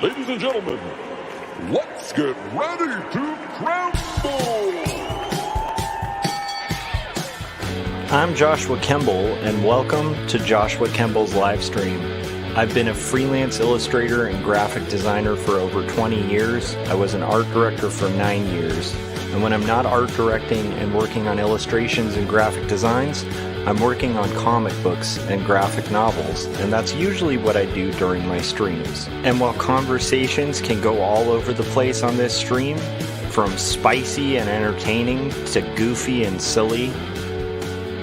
Ladies and gentlemen, let's get ready to crumble! I'm Joshua Kemble, and welcome to Joshua Kemble's Livestream. I've been a freelance illustrator and graphic designer for over 20 years. I was an art director for 9 years. And when I'm not art directing and working on illustrations and graphic designs, I'm working on comic books and graphic novels, and that's usually what I do during my streams. And while conversations can go all over the place on this stream, from spicy and entertaining to goofy and silly,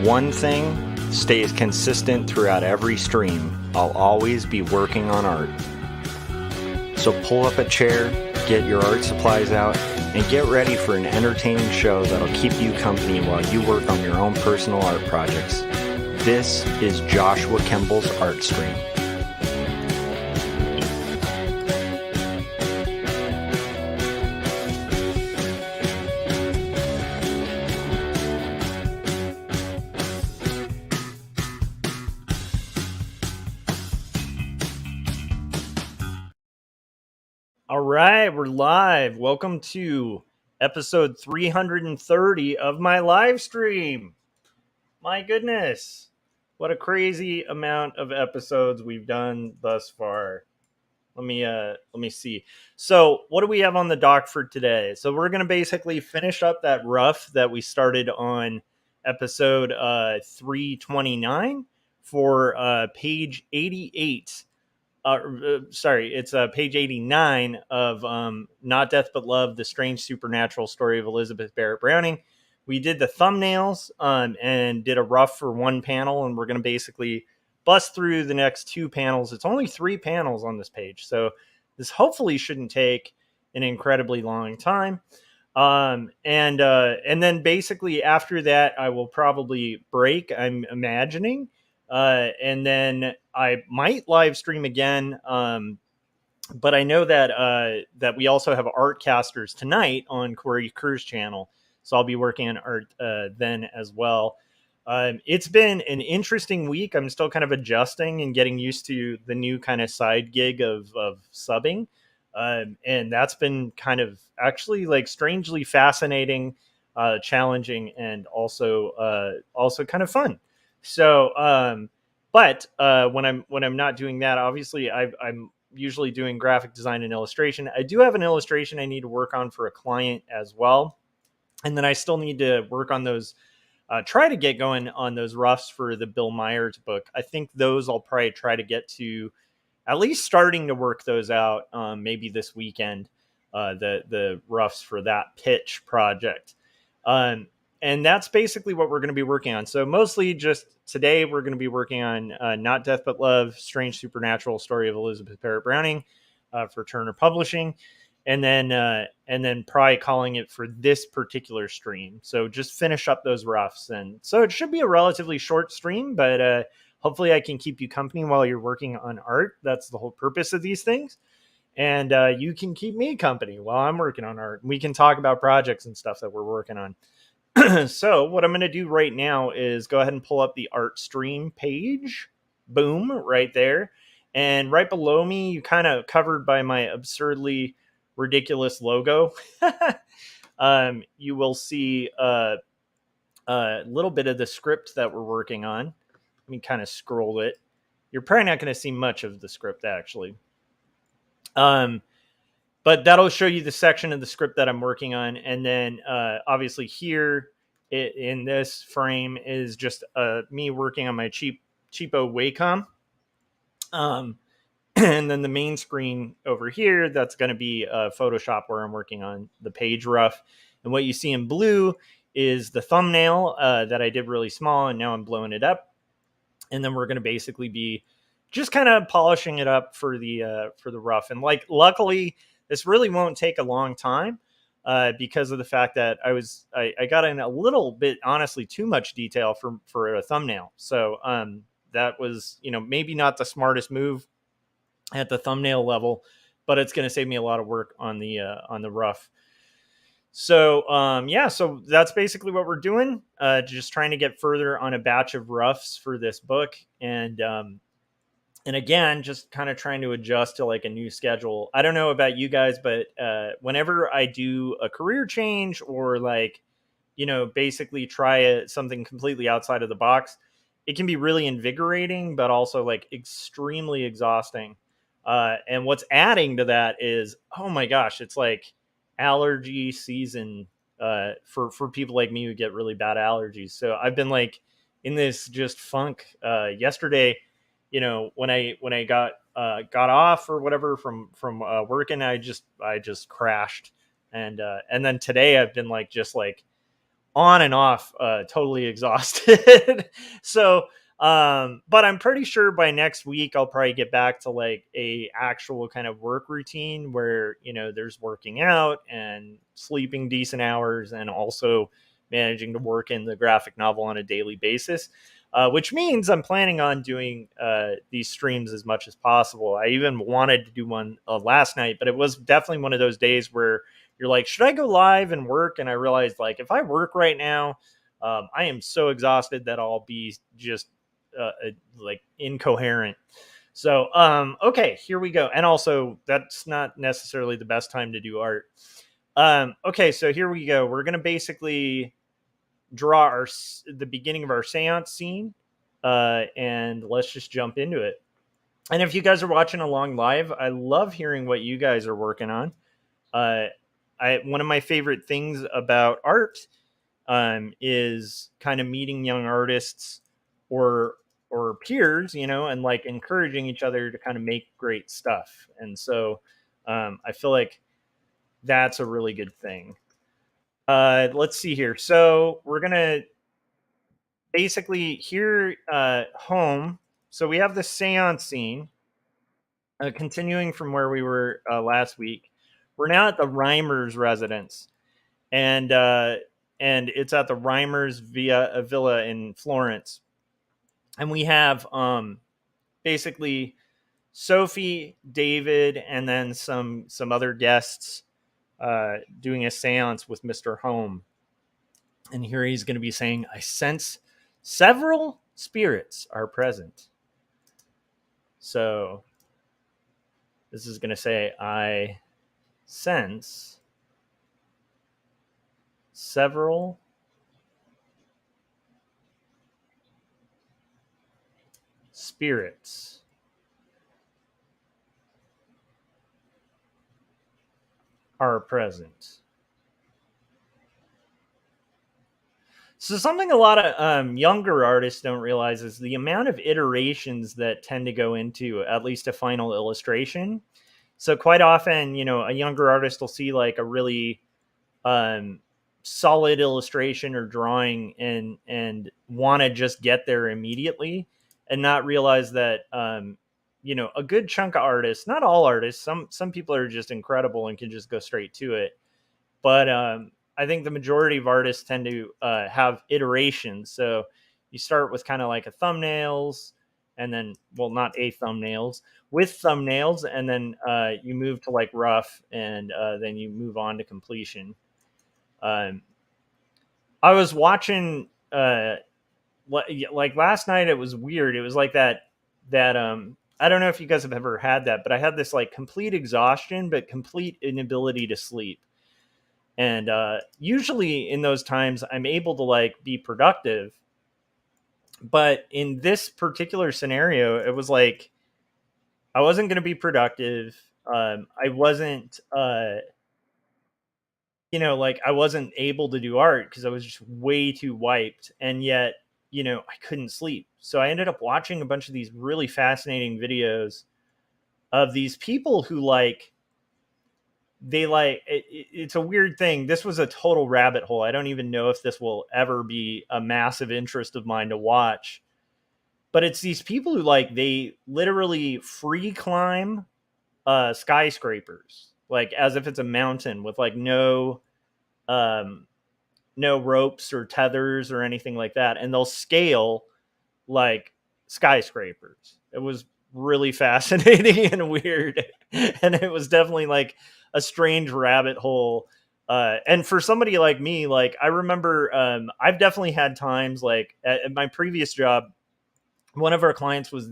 one thing stays consistent throughout every stream. I'll always be working on art. So pull up a chair, get your art supplies out, and get ready for an entertaining show that'll keep you company while you work on your own personal art projects. This is Joshua Kemble's Art Stream. All right, we're live. Welcome to episode 330 of my live stream. My goodness, what a crazy amount of episodes we've done thus far. Let me see. So, what do we have on the dock for today? So, we're going to basically finish up that rough that we started on episode 329 for page 88. It's page 89 of Not Death But Love, The Strange Supernatural Story of Elizabeth Barrett Browning. We did the thumbnails and did a rough for one panel, and we're going to basically bust through the next two panels. It's only 3 panels on this page, so this hopefully shouldn't take an incredibly long time. And then basically after that, I will probably break, I'm imagining. And then I might live stream again. But I know that that we also have art casters tonight on Corey Kerr's channel. So I'll be working on art then as well. It's been an interesting week. I'm still kind of adjusting and getting used to the new kind of side gig of subbing. And that's been kind of actually like strangely fascinating, challenging, and also kind of fun. So, but when I'm not doing that, obviously I'm usually doing graphic design and illustration. I do have an illustration I need to work on for a client as well, and then I still need to work on those. Try to get going on those roughs for the Bill Myers book. I think those I'll probably try to get to at least starting to work those out maybe this weekend. The roughs for that pitch project. And that's basically what we're going to be working on. So mostly just today, we're going to be working on Not Death But Love, Strange Supernatural Story of Elizabeth Barrett Browning for Turner Publishing. And then probably calling it for this particular stream. So just finish up those roughs. And so it should be a relatively short stream, but hopefully I can keep you company while you're working on art. That's the whole purpose of these things. And you can keep me company while I'm working on art. We can talk about projects and stuff that we're working on. So what I'm going to do right now is go ahead and pull up the art stream page. Boom, right there. And right below me, you kind of covered by my absurdly ridiculous logo. You will see a little bit of the script that we're working on. Let me kind of scroll it. You're probably not going to see much of the script, actually. But that'll show you the section of the script that I'm working on. And then obviously here in this frame is just me working on my cheapo Wacom. And then the main screen over here, that's going to be Photoshop where I'm working on the page rough. And what you see in blue is the thumbnail that I did really small, and now I'm blowing it up. And then we're going to basically be just kind of polishing it up for the rough. And like, luckily, this really won't take a long time because of the fact that I got in a little bit, honestly, too much detail for a thumbnail. So that was, maybe not the smartest move at the thumbnail level, but it's going to save me a lot of work on the rough. So so that's basically what we're doing. Just trying to get further on a batch of roughs for this book, and And again, just kind of trying to adjust to like a new schedule. I don't know about you guys, but whenever I do a career change or like, basically try something completely outside of the box, it can be really invigorating, but also like extremely exhausting. And what's adding to that is, oh my gosh, it's like allergy season for people like me who get really bad allergies. So I've been like in this just funk. Yesterday, when I got off or whatever from working, I just crashed, and then today I've been like just like on and off, totally exhausted. So, but I'm pretty sure by next week I'll probably get back to like a actual kind of work routine where there's working out and sleeping decent hours and also managing to work in the graphic novel on a daily basis. Which means I'm planning on doing these streams as much as possible. I even wanted to do one last night, but it was definitely one of those days where you're like, should I go live and work? And I realized, like, if I work right now, I am so exhausted that I'll be just like incoherent. So, okay, here we go. And also, that's not necessarily the best time to do art. Okay, so here we go. We're gonna basically draw the beginning of our seance scene, and let's just jump into it. And if you guys are watching along live, I love hearing what you guys are working on. Uh, one of my favorite things about art is kind of meeting young artists or peers, and like encouraging each other to kind of make great stuff. And so I feel like that's a really good thing. Let's see here. So we're gonna basically here home. So we have the seance scene, continuing from where we were last week. We're now at the Reimer's residence, and it's at the Reimers Villa in Florence, and we have basically Sophie, David, and then some other guests doing a séance with Mr. Home, and here he's going to be saying, "I sense several spirits are present." So this is going to say, "I sense several spirits are present." So something a lot of younger artists don't realize is the amount of iterations that tend to go into at least a final illustration. So quite often, a younger artist will see like a really um, solid illustration or drawing and want to just get there immediately and not realize that a good chunk of artists, not all artists, some people are just incredible and can just go straight to it, but I think the majority of artists tend to have iterations. So you start with kind of like a thumbnails, and then, well, not a thumbnails, with thumbnails, and then you move to like rough, and then you move on to completion. Um, I was watching like last night. It was weird. It was like that I don't know if you guys have ever had that, but I had this like complete exhaustion, but complete inability to sleep. And usually in those times, I'm able to like be productive. But in this particular scenario, it was like I wasn't going to be productive. I wasn't, like I wasn't able to do art because I was just way too wiped. And yet, I couldn't sleep. So I ended up watching a bunch of these really fascinating videos of these people who like, it's a weird thing. This was a total rabbit hole. I don't even know if this will ever be a massive interest of mine to watch, but it's these people who like they literally free climb skyscrapers like as if it's a mountain with like um no ropes or tethers or anything like that, and they'll scale like skyscrapers. It was really fascinating and weird. And it was definitely like a strange rabbit hole. And for somebody like me, like I remember I've definitely had times like at my previous job, one of our clients was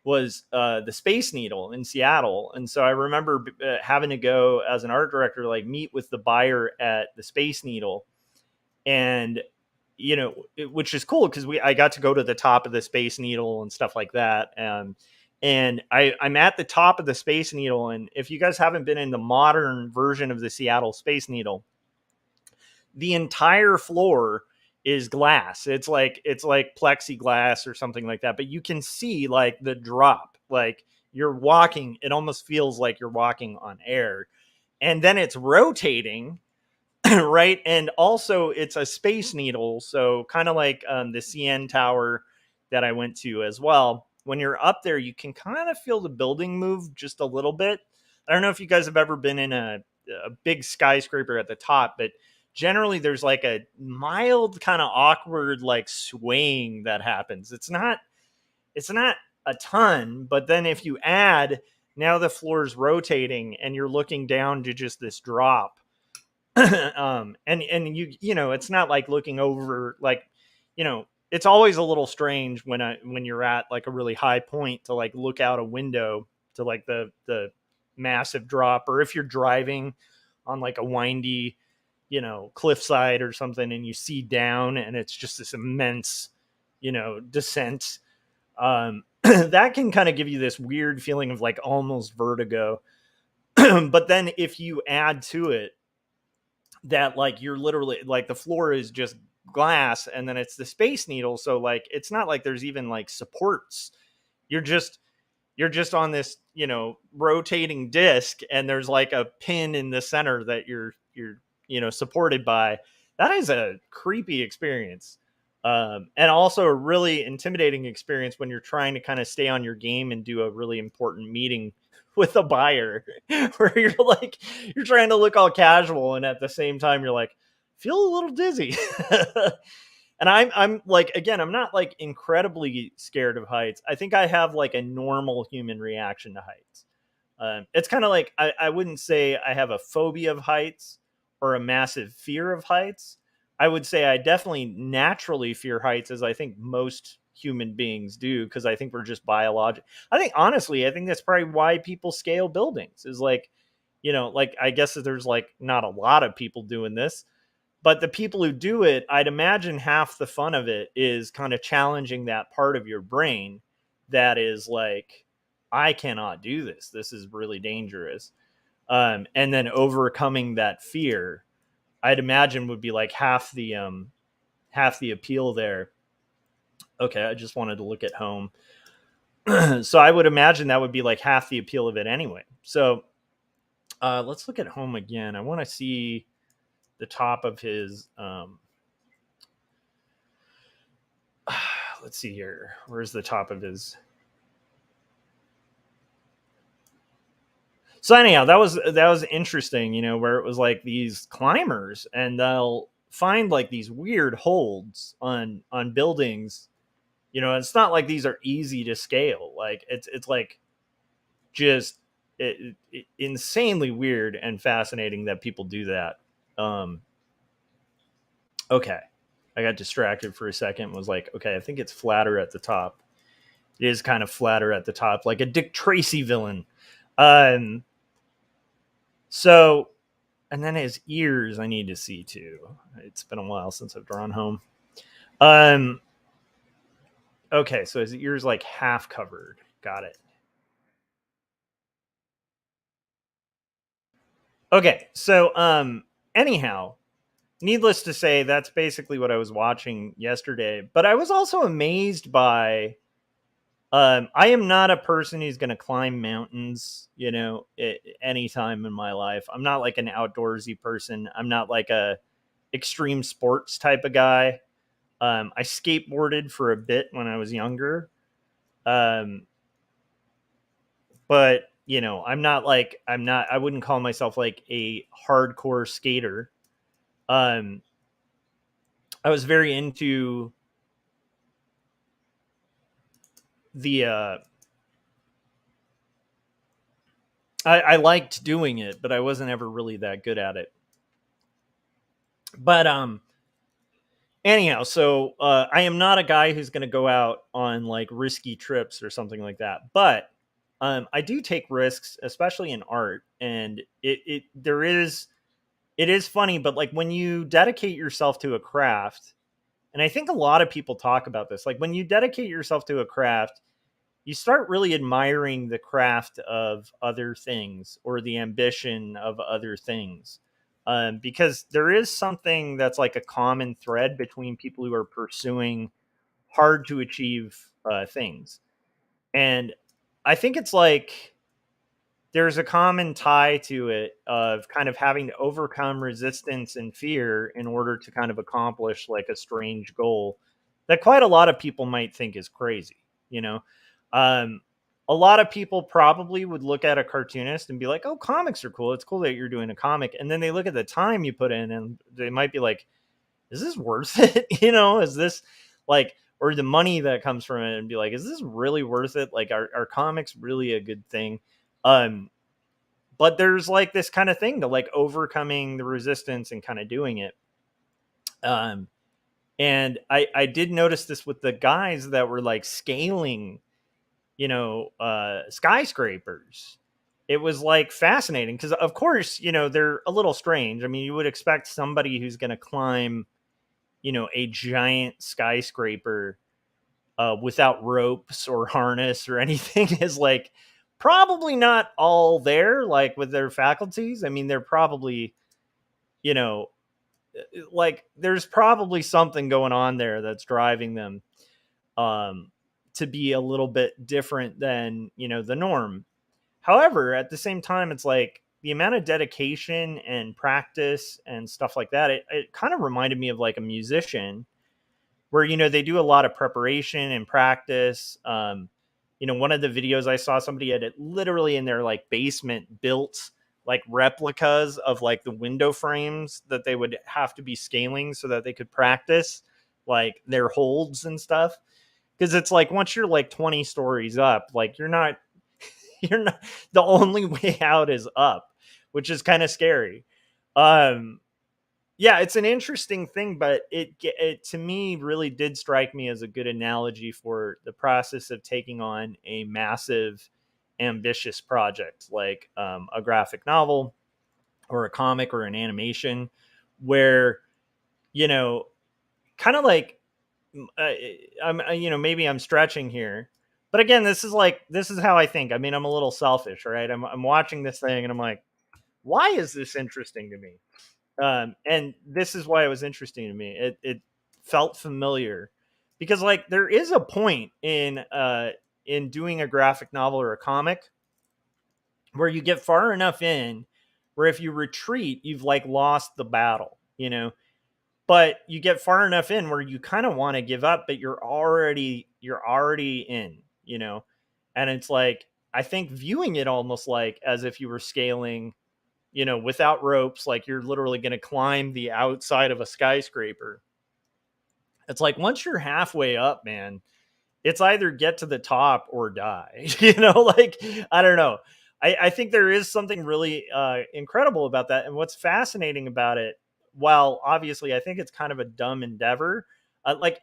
was the Space Needle in Seattle. And so I remember having to go as an art director, like meet with the buyer at the Space Needle. And, which is cool because I got to go to the top of the Space Needle and stuff like that. And I'm at the top of the Space Needle. And if you guys haven't been in the modern version of the Seattle Space Needle, the entire floor is glass. It's like plexiglass or something like that. But you can see like the drop, like you're walking. It almost feels like you're walking on air, and then it's rotating, right? And also, it's a Space Needle, so kind of like the CN Tower that I went to as well. When you're up there, you can kind of feel the building move just a little bit. I don't know if you guys have ever been in a big skyscraper at the top, but generally there's like a mild kind of awkward like swaying that happens. It's not a ton, but then if you add, now the floor is rotating and you're looking down to just this drop. And it's not like looking over, like, it's always a little strange when you're at like a really high point to like look out a window to like the massive drop, or if you're driving on like a windy, cliffside or something, and you see down and it's just this immense, descent. That can kind of give you this weird feeling of like almost vertigo. But then if you add to it that like you're literally like the floor is just glass, and then it's the Space Needle, so like it's not like there's even like supports. You're just on this rotating disc, and there's like a pin in the center that you're supported by. That is a creepy experience, and also a really intimidating experience when you're trying to kind of stay on your game and do a really important meeting with a buyer, where you're trying to look all casual, and at the same time you're like, feel a little dizzy. And I'm like, again, I'm not like incredibly scared of heights. I think I have like a normal human reaction to heights. It's kind of like, I wouldn't say I have a phobia of heights or a massive fear of heights. I would say I definitely naturally fear heights, as I think most human beings do, because I think we're just biological. I think that's probably why people scale buildings, is like, like, I guess that there's like not a lot of people doing this, but the people who do it, I'd imagine half the fun of it is kind of challenging that part of your brain that is like, I cannot do this. This is really dangerous. And then overcoming that fear, I'd imagine would be like half the appeal there. Okay, I just wanted to look at home. So I would imagine that would be like half the appeal of it anyway. So let's look at home again. I want to see the top of his let's see here. Where's the top of his? So anyhow, that was interesting, where it was like these climbers, and they'll find like these weird holds on buildings. It's not like these are easy to scale. Like it's like just insanely weird and fascinating that people do that. Um, okay, I got distracted for a second. Was like, okay, I think it's flatter at the top. It is kind of flatter at the top, like a Dick Tracy villain. Um, so, and then his ears I need to see too. It's been a while since I've drawn home. Um, okay, so his ears like half covered. Got it. Okay, so anyhow, needless to say, that's basically what I was watching yesterday. But I was also amazed by. I am not a person who's going to climb mountains, any time in my life. I'm not like an outdoorsy person. I'm not like a extreme sports type of guy. I skateboarded for a bit when I was younger, um, but I wouldn't call myself like a hardcore skater. Um, I was very into the I liked doing it, but I wasn't ever really that good at it. But Anyhow, so I am not a guy who's going to go out on like risky trips or something like that, but I do take risks, especially in art, and it is funny, but like when you dedicate yourself to a craft, and I think a lot of people talk about this, like when you dedicate yourself to a craft, you start really admiring the craft of other things or the ambition of other things. Because there is something that's like a common thread between people who are pursuing hard to achieve things. And I think it's like there's a common tie to it of kind of having to overcome resistance and fear in order to kind of accomplish like a strange goal that quite a lot of people might think is crazy, you know. um, a lot of people probably would look at a cartoonist and be like, oh, comics are cool, it's cool that you're doing a comic, and then they look at the time you put in and they might be like, is this worth it? You know, is this like, or the money that comes from it, and be like, is this really worth it? Like, are comics really a good thing? um but there's like this kind of thing to like overcoming the resistance and kind of doing it. um and I did notice this with the guys that were like scaling, skyscrapers. It was like fascinating because of course, they're a little strange. I mean, you would expect somebody who's going to climb, a giant skyscraper without ropes or harness or anything is like probably not all there, like with their faculties. I mean, they're probably, you know, like there's probably something going on there that's driving them um, to be a little bit different than, the norm. However, at the same time, it's like the amount of dedication and practice and stuff like that. It kind of reminded me of like a musician where they do a lot of preparation and practice. One of the videos I saw, somebody had it literally in their like basement built like replicas of like the window frames that they would have to be scaling so that they could practice like their holds and stuff. Because it's like once you're like 20 stories up, like you're not, the only way out is up, which is kind of scary. um yeah, it's an interesting thing, but it to me really did strike me as a good analogy for the process of taking on a massive, ambitious project like a graphic novel or a comic or an animation, where you know, kind of like uh, maybe I'm stretching here, but again, this is how I think. I mean, I'm a little selfish, right? I'm watching this thing and I'm like, why is this interesting to me? And this is why it was interesting to me. It felt familiar because like there is a point in doing a graphic novel or a comic where you get far enough in where if you retreat, you've like lost the battle, but you get far enough in where you kind of want to give up, but you're already in, and it's like I think viewing it almost like as if you were scaling, without ropes, like you're literally going to climb the outside of a skyscraper. It's like once you're halfway up, man, it's either get to the top or die. Like I don't know. I think there is something really incredible about that. And what's fascinating about it, while obviously I think it's kind of a dumb endeavor, like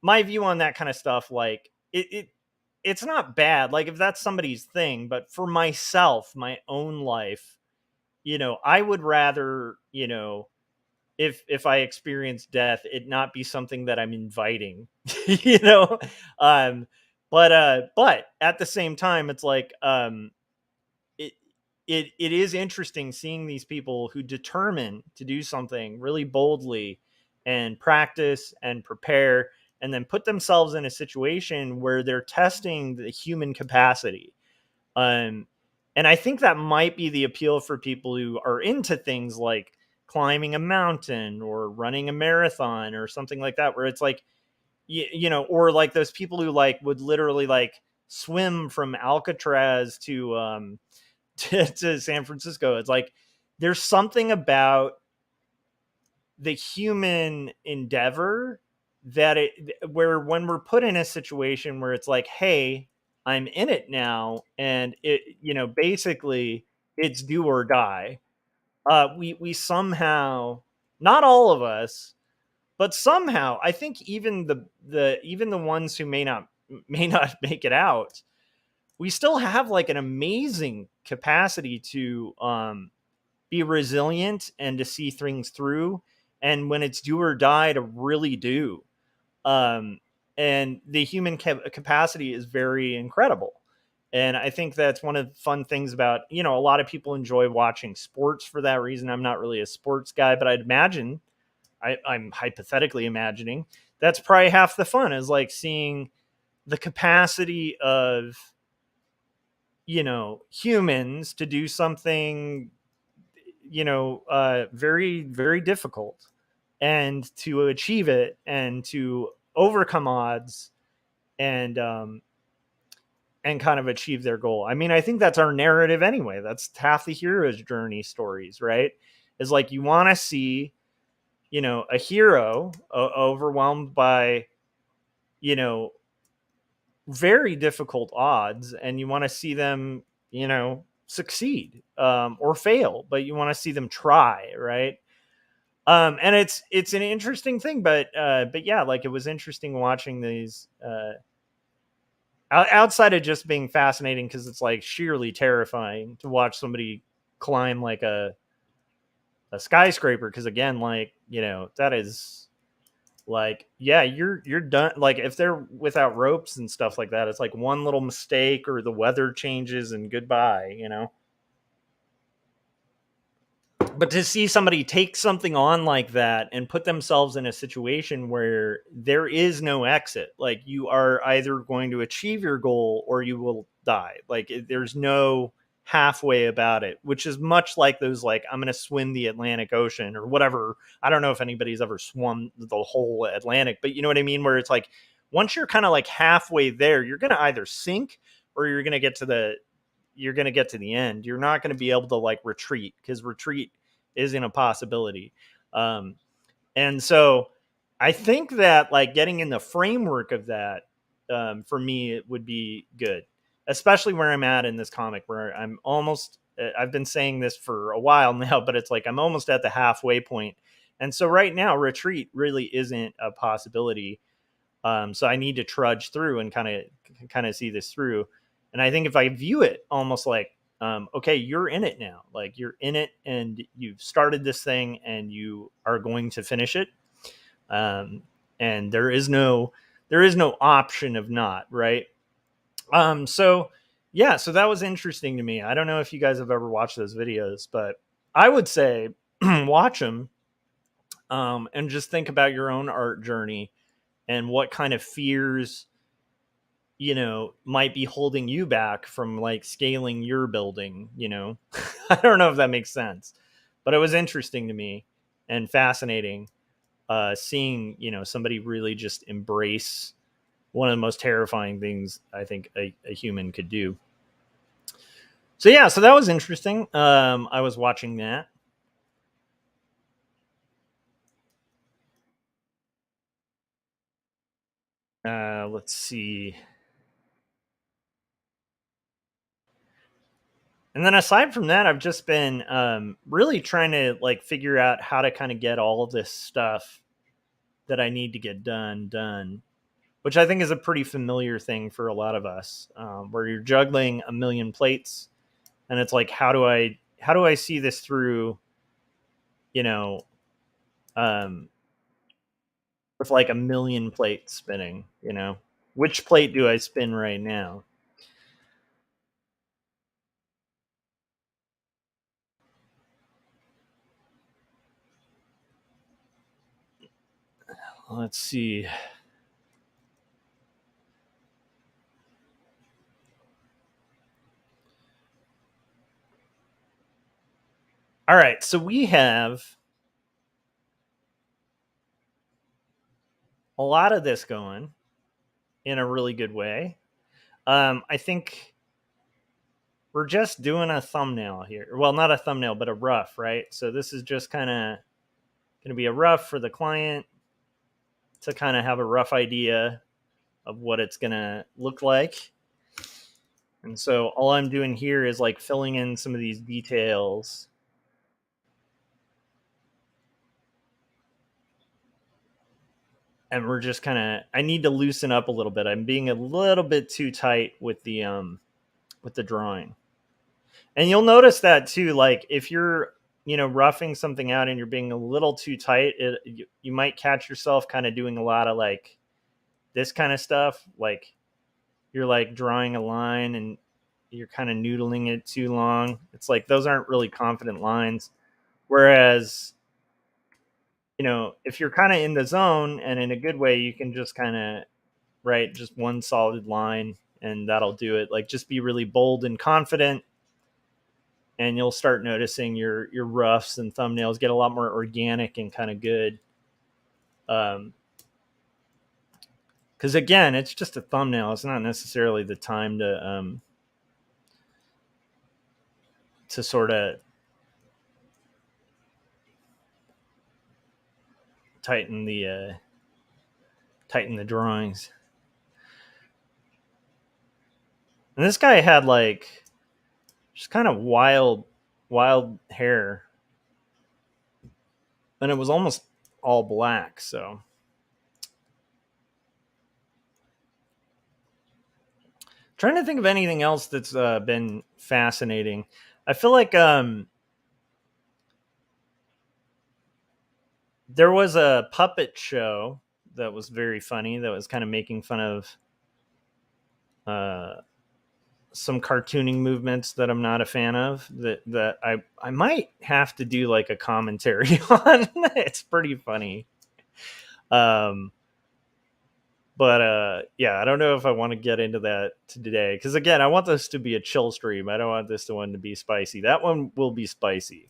my view on that kind of stuff, like it's not bad. Like if that's somebody's thing, but for myself, my own life, I would rather, if I experience death, it not be something that I'm inviting, you know. Um, but at the same time, it's like it it is interesting seeing these people who determine to do something really boldly and practice and prepare and then put themselves in a situation where they're testing the human capacity. um, and I think that might be the appeal for people who are into things like climbing a mountain or running a marathon or something like that, where it's like, or like those people who like would literally like swim from Alcatraz to to San Francisco. It's like there's something about the human endeavor that it where when we're put in a situation where it's like, hey, I'm in it now, and it, basically it's do or die. We somehow, not all of us, But somehow, I think even the ones who may not make it out, we still have like an amazing capacity to be resilient and to see things through, and when it's do or die, to really do. Um, and the human capacity is very incredible. And I think that's one of the fun things about, a lot of people enjoy watching sports for that reason. I'm not really a sports guy, but I'd imagine, I'm hypothetically imagining, that's probably half the fun, is like seeing the capacity of, humans to do something, very, very difficult, and to achieve it and to overcome odds, and and kind of achieve their goal. I mean, I think that's our narrative anyway. That's half the hero's journey stories, right? Is like, you want to see, a hero overwhelmed by, you know, very difficult odds, and you want to see them, succeed, or fail, but you want to see them try, right? And it's an interesting thing, but yeah, like, it was interesting watching these, outside of just being fascinating, because it's like sheerly terrifying to watch somebody climb like a skyscraper, because again, like, that is like, yeah, you're done. Like, if they're without ropes and stuff like that, it's like one little mistake or the weather changes and goodbye. But to see somebody take something on like that and put themselves in a situation where there is no exit, like, you are either going to achieve your goal or you will die. Like, there's no halfway about it, which is much like those, like, I'm going to swim the Atlantic Ocean or whatever. I don't know if anybody's ever swum the whole Atlantic, but you know what I mean? Where it's like, once you're kind of like halfway there, you're going to either sink or you're going to get to the end. You're not going to be able to like retreat, because retreat isn't a possibility. Um, and so I think that, like, getting in the framework of that, for me, it would be good, especially where I'm at in this comic, where I've been saying this for a while now, but it's like I'm almost at the halfway point. And so right now, retreat really isn't a possibility. So I need to trudge through and kind of see this through. And I think if I view it almost like, okay, you're in it now, like, you're in it and you've started this thing and you are going to finish it. Um, and there is no option of not, right. So yeah, so that was interesting to me. I don't know if you guys have ever watched those videos, but I would say watch them, and just think about your own art journey and what kind of fears, might be holding you back from like scaling your building. I don't know if that makes sense, but it was interesting to me and fascinating, seeing, somebody really just embrace one of the most terrifying things I think a human could do. So yeah, so that was interesting. I was watching that. Let's see. And then aside from that, I've just been, really trying to like figure out how to kind of get all of this stuff that I need to get done, which I think is a pretty familiar thing for a lot of us, where you're juggling a million plates, and it's like, how do I see this through, you know, um, with like a million plates spinning, which plate do I spin right now? Let's see. All right, so we have a lot of this going in a really good way. I think we're just doing a thumbnail here. Well, not a thumbnail, but a rough, right? So this is just kind of going to be a rough for the client to kind of have a rough idea of what it's going to look like. And so all I'm doing here is like filling in some of these details. and we're just kind of, I need to loosen up a little bit. I'm being a little bit too tight with the drawing. And you'll notice that too, like if you're, roughing something out and you're being a little too tight, you might catch yourself kind of doing a lot of like this kind of stuff. Like you're like drawing a line and you're kind of noodling it too long. It's like those aren't really confident lines. Whereas, if you're kind of in the zone and in a good way, you can just kind of write just one solid line and that'll do it. Like just be really bold and confident, and you'll start noticing your roughs and thumbnails get a lot more organic and kind of good. Because again, it's just a thumbnail. It's not necessarily the time to sort of tighten the drawings. And this guy had like just kind of wild hair, and it was almost all black. So trying to think of anything else that's been fascinating. I feel like there was a puppet show that was very funny, that was kind of making fun of some cartooning movements that I'm not a fan of, that I might have to do like a commentary on. It's pretty funny. But yeah, I don't know if I want to get into that today, because again, I want this to be a chill stream. I don't want this one to be spicy. That one will be spicy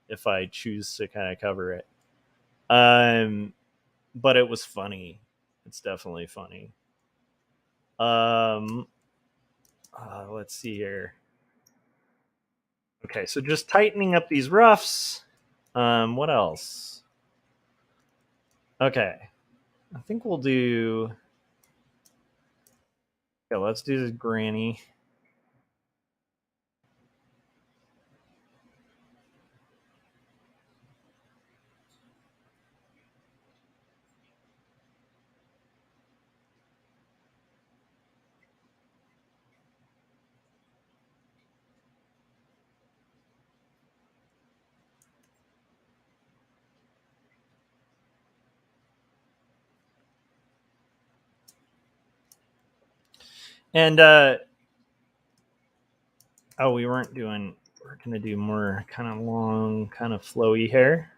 if I choose to kind of cover it. But it was funny. It's definitely funny. Let's see here. Okay, so just tightening up these roughs. What else? Okay, I think we'll do. Yeah, let's do this granny. And oh, we weren't doing. We're gonna do more kind of long, kind of flowy hair.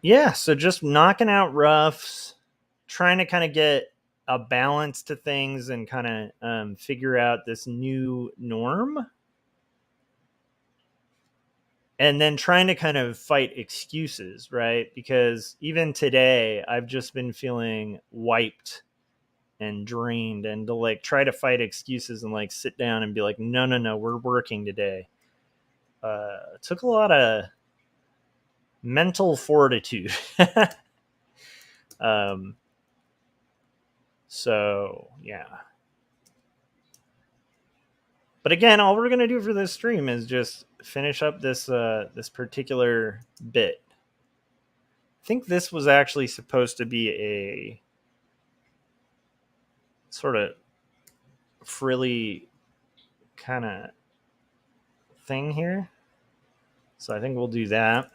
Yeah, so just knocking out roughs, trying to kind of get a balance to things and kind of figure out this new norm. And then trying to kind of fight excuses, right? Because even today, I've just been feeling wiped and drained, and to like try to fight excuses and like sit down and be like, no, we're working today. It took a lot of mental fortitude. So yeah. But again, all we're gonna do for this stream is just finish up this particular bit. I think this was actually supposed to be a sort of frilly kind of thing here. So I think we'll do that.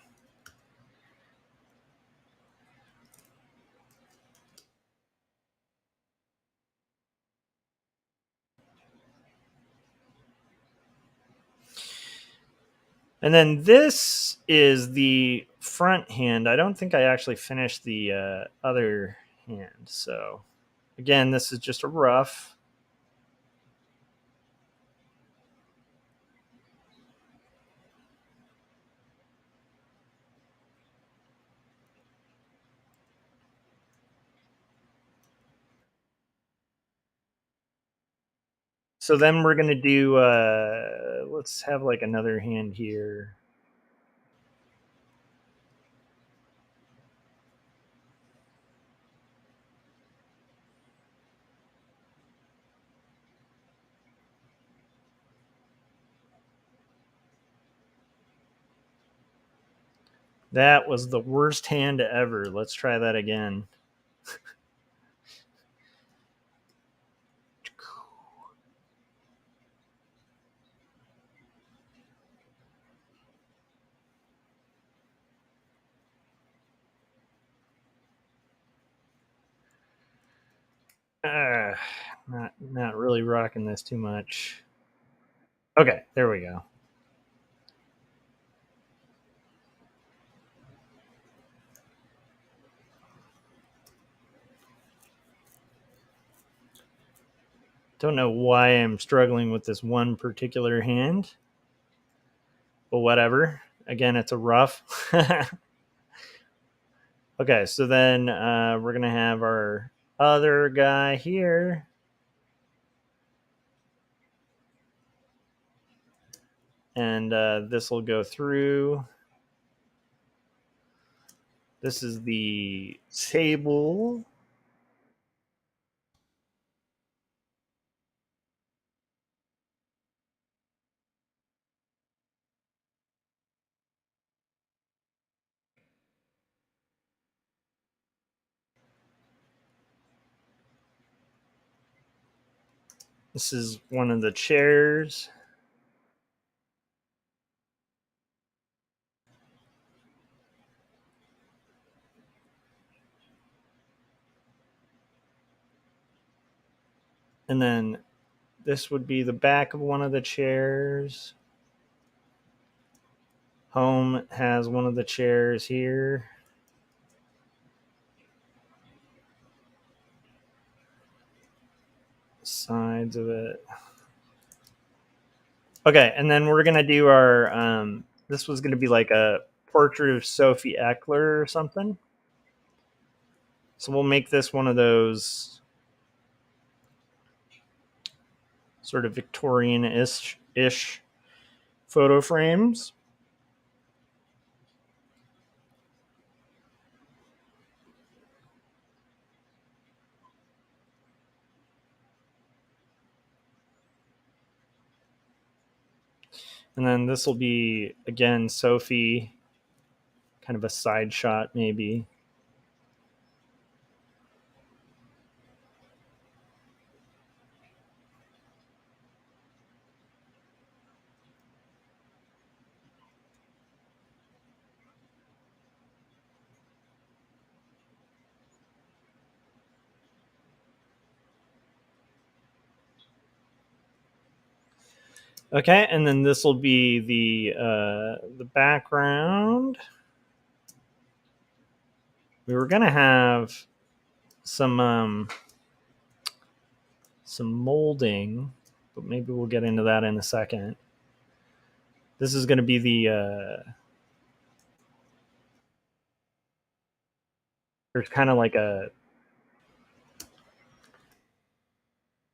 And then this is the front hand. I don't think I actually finished the other hand. So again, this is just a rough. So then we're going to do, let's have like another hand here. That was the worst hand ever. Let's try that again. Not really rocking this too much. Okay, there we go. Don't know why I'm struggling with this one particular hand, but whatever. Again, it's a rough. Okay, so then we're going to have our other guy here. And this will go through. This is the table. This is one of the chairs. And then this would be the back of one of the chairs. Home has one of the chairs here. Sides of it. Okay, and then we're gonna do our. This was gonna be like a portrait of Sophie Eckler or something. So we'll make this one of those sort of Victorian-ish photo frames. And then this will be, again, Sophie, kind of a side shot maybe. Okay, and then this will be the background. We were gonna have some molding, but maybe we'll get into that in a second. This is going to be there's kind of like a,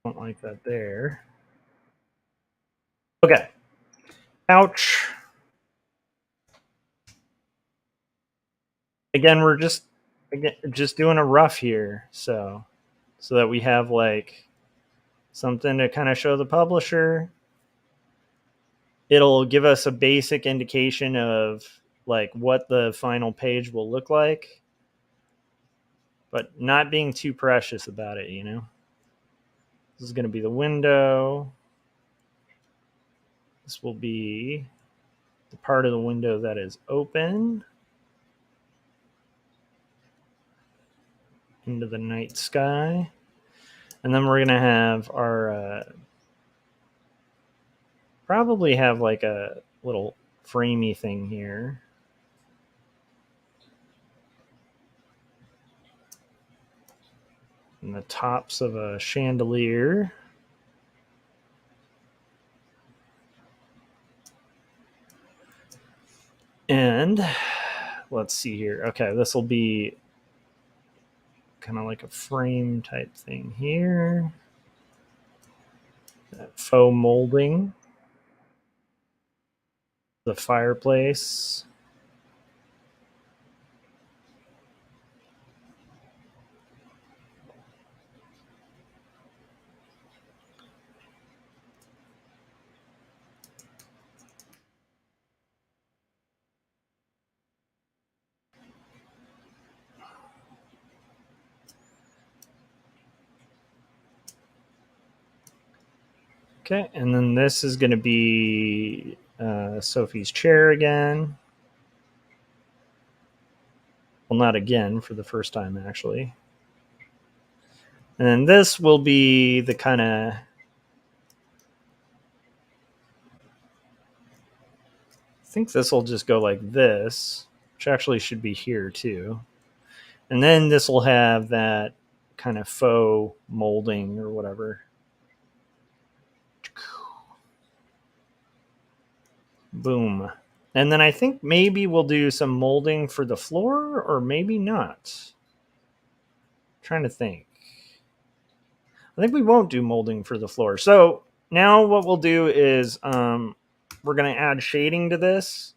don't like that there. Okay. Ouch. Again, we're just doing a rough here, so that we have like something to kind of show the publisher. It'll give us a basic indication of like what the final page will look like, but not being too precious about it, you know. This is going to be the window. This will be the part of the window that is open into the night sky. And then we're going to have our, probably have like a little framey thing here. And the tops of a chandelier. And let's see here. Okay, this will be kind of like a frame type thing here. That faux molding. The fireplace. Okay, and then this is going to be Sophie's chair again. Well, not again, for the first time, actually. And then this will be the kind of... I think this will just go like this, which actually should be here too. And then this will have that kind of faux molding or whatever. Boom. And then I think maybe we'll do some molding for the floor, or maybe not. I'm trying to think. I think we won't do molding for the floor. So now what we'll do is we're going to add shading to this.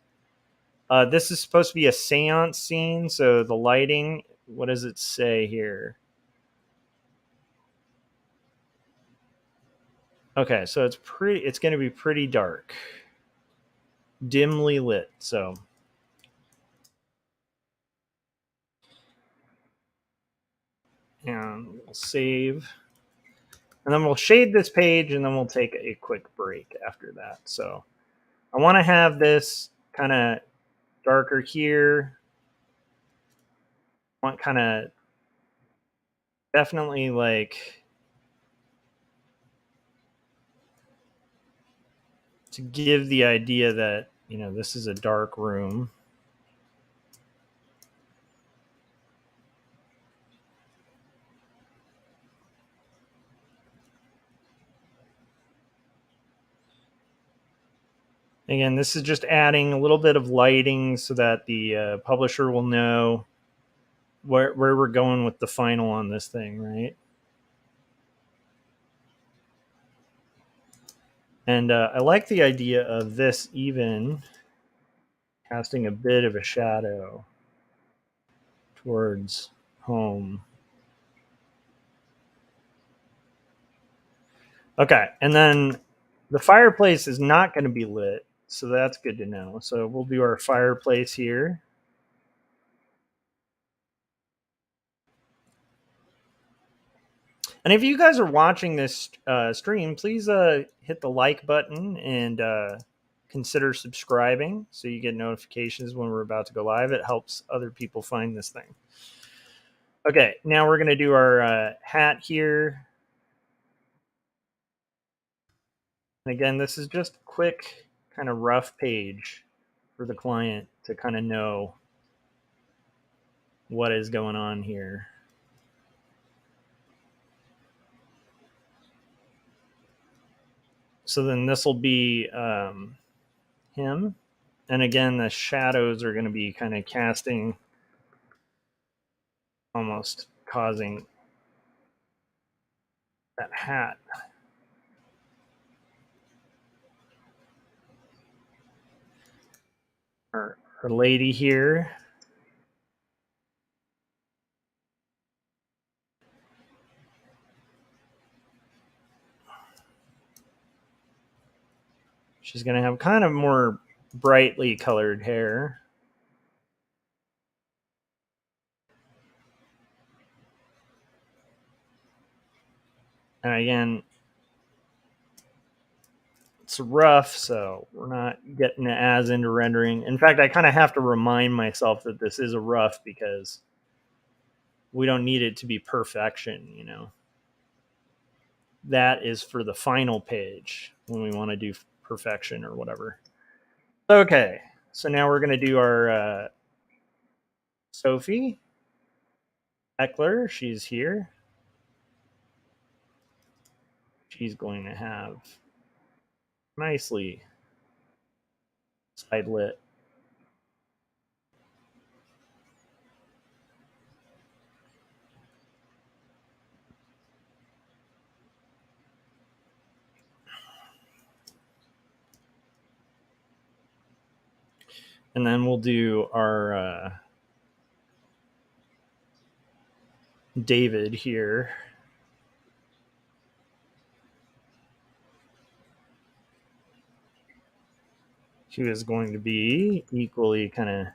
This is supposed to be a seance scene, so the lighting, what does it say here? Okay, so it's going to be pretty dark. Dimly lit, so... And we'll save. And then we'll shade this page, and then we'll take a quick break after that. So I want to have this kind of darker here. I want kind of definitely like to give the idea that, you know, this is a dark room. Again, this is just adding a little bit of lighting so that the publisher will know where we're going with the final on this thing, right? And I like the idea of this even casting a bit of a shadow towards home. Okay, and then the fireplace is not going to be lit, so that's good to know. So we'll do our fireplace here. And if you guys are watching this stream, please hit the like button and consider subscribing so you get notifications when we're about to go live. It helps other people find this thing. Okay, now we're going to do our hat here. And again, this is just a quick kind of rough page for the client to kind of know what is going on here. So then this will be him. And again, the shadows are going to be kind of casting, almost causing that hat. Our lady here. She's going to have kind of more brightly colored hair. And again, it's rough, so we're not getting as into rendering. In fact, I kind of have to remind myself that this is a rough because we don't need it to be perfection, you know. That is for the final page when we want to do perfection or whatever. Okay, so now we're going to do our Sophie Eckler. She's here. She's going to have nicely side lit. And then we'll do our David here. She is going to be equally kind of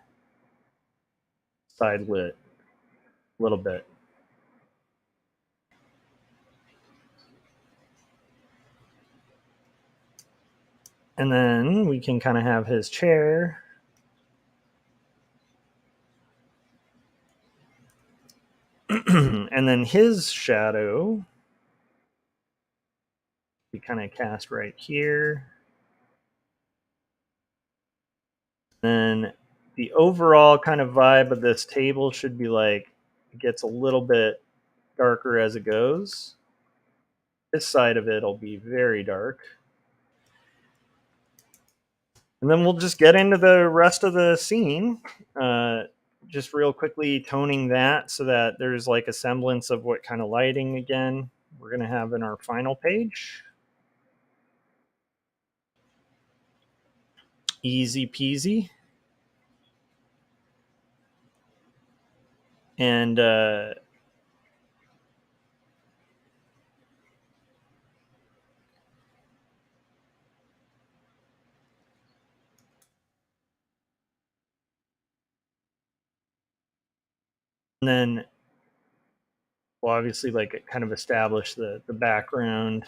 side lit a little bit. And then we can kind of have his chair. And then his shadow, we kind of cast right here. Then the overall kind of vibe of this table should be like, it gets a little bit darker as it goes. This side of it will be very dark. And then we'll just get into the rest of the scene. Just real quickly toning that so that there's like a semblance of what kind of lighting again we're going to have in our final page. Easy peasy. And then we'll obviously like kind of establish the background.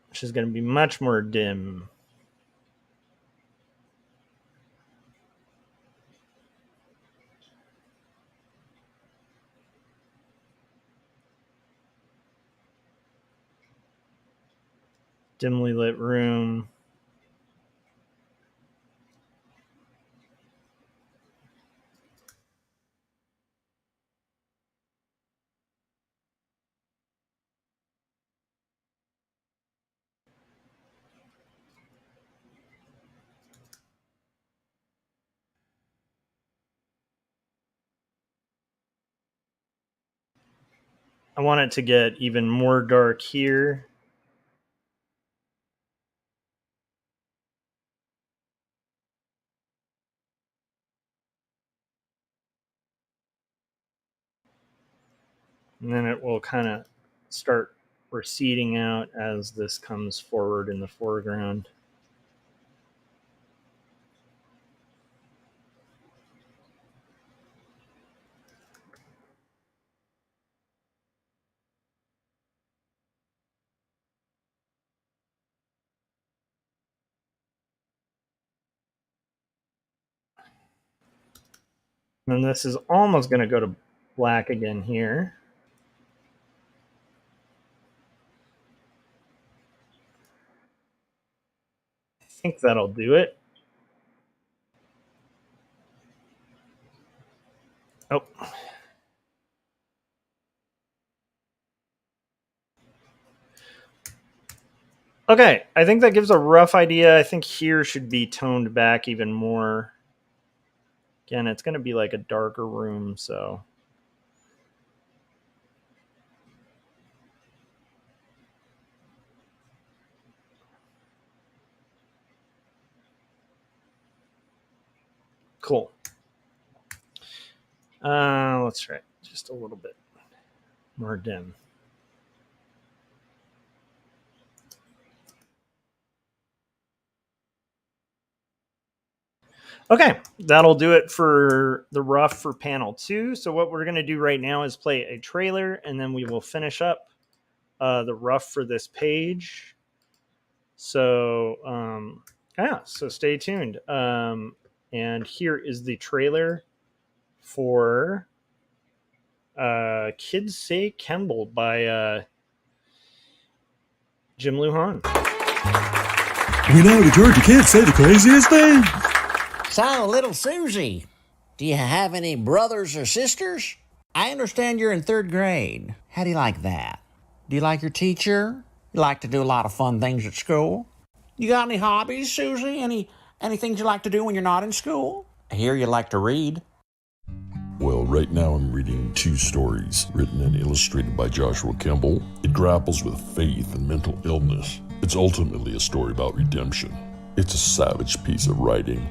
Which is going to be much more dim. Dimly lit room. I want it to get even more dark here. And then it will kind of start receding out as this comes forward in the foreground. And this is almost going to go to black again here. I think that'll do it. Oh. Okay, I think that gives a rough idea. I think here should be toned back even more. Again, it's going to be like a darker room, so... Cool. Let's try it just a little bit more dim. Okay, that'll do it for the rough for panel 2. So what we're going to do right now is play a trailer, and then we will finish up the rough for this page. So, yeah, so stay tuned. And here is the trailer for Kids Say Kemble by Jim Lujan. We know the Georgia kids say the craziest thing. So, little Susie, do you have any brothers or sisters? I understand you're in 3rd grade. How do you like that? Do you like your teacher? You like to do a lot of fun things at school? You got any hobbies, Susie? Any things you like to do when you're not in school? I hear you like to read. Well, right now I'm reading 2 stories written and illustrated by Joshua Kemble. It grapples with faith and mental illness. It's ultimately a story about redemption. It's a savage piece of writing.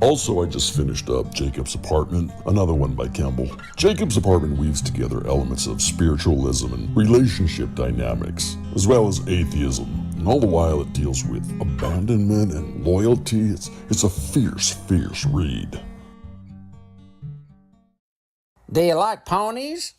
Also, I just finished up Jacob's Apartment, another one by Kemble. Jacob's Apartment weaves together elements of spiritualism and relationship dynamics, as well as atheism, and all the while it deals with abandonment and loyalty. It's a fierce, fierce read. Do you like ponies?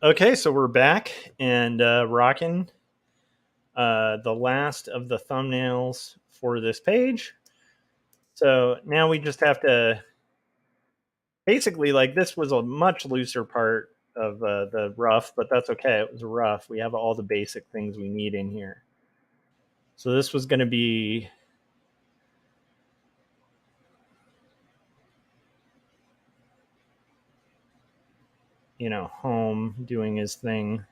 Okay, so we're back and rocking the last of the thumbnails for this page. So now we just have to basically, like, this was a much looser part of the rough, but that's okay. It was rough. We have all the basic things we need in here. So this was going to be, home doing his thing.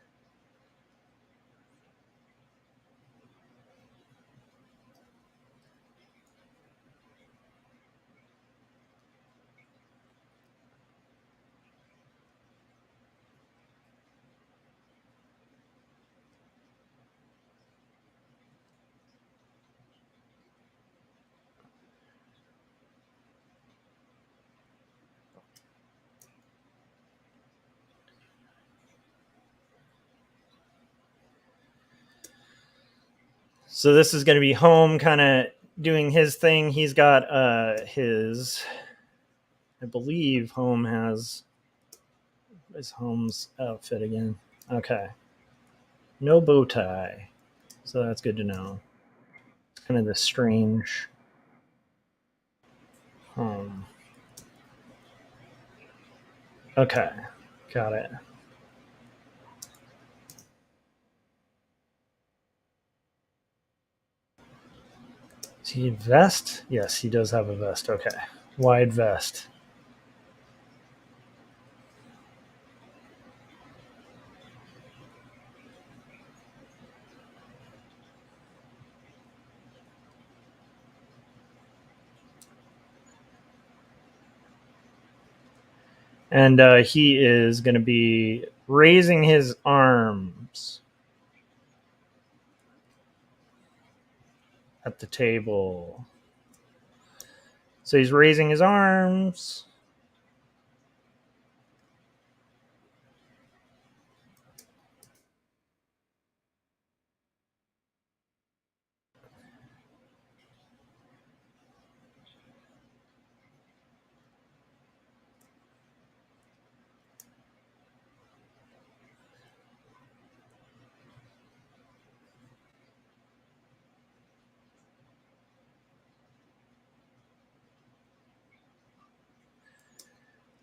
So this is going to be home kind of doing his thing. He's got his, I believe home has his home's outfit again. Okay. No bow tie. So that's good to know. It's kind of the strange home. Okay. Got it. Does he have a vest? Yes, he does have a vest. Okay. Wide vest. And he is going to be raising his arms at the table. So he's raising his arms.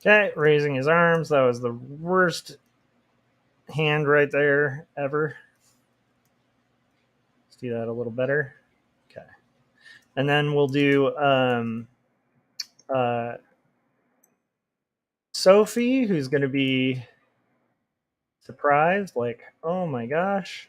Okay, raising his arms. That was the worst hand right there ever. Let's do that a little better. Okay. And then we'll do Sophie, who's going to be surprised, like, oh my gosh.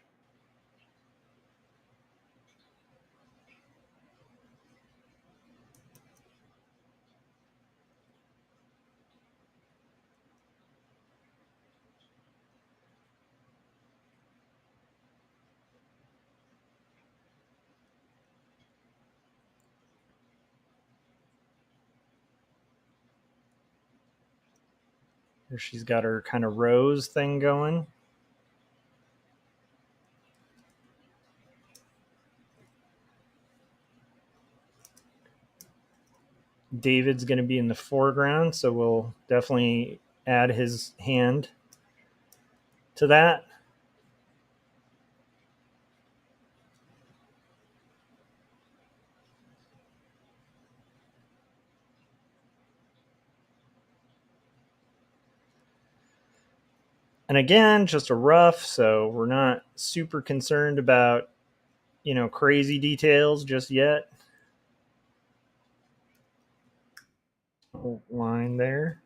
Here she's got her kind of rose thing going. David's going to be in the foreground, so we'll definitely add his hand to that. And again, just a rough, so we're not super concerned about, crazy details just yet. Line there.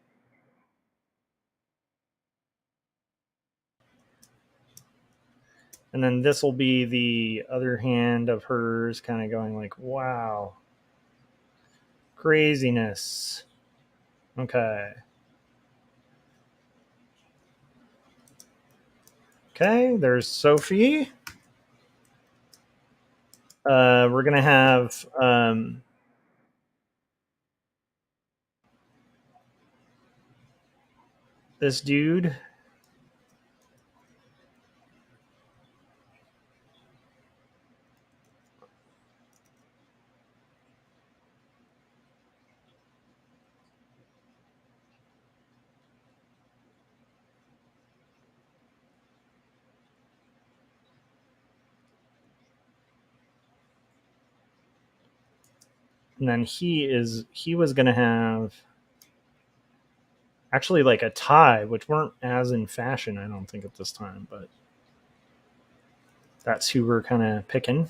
And then this will be the other hand of hers kind of going like, wow, craziness. Okay. Okay, there's Sophie. We're going to have this dude. And then he was going to have actually like a tie, which weren't as in fashion, I don't think, at this time, but that's who we're kind of picking.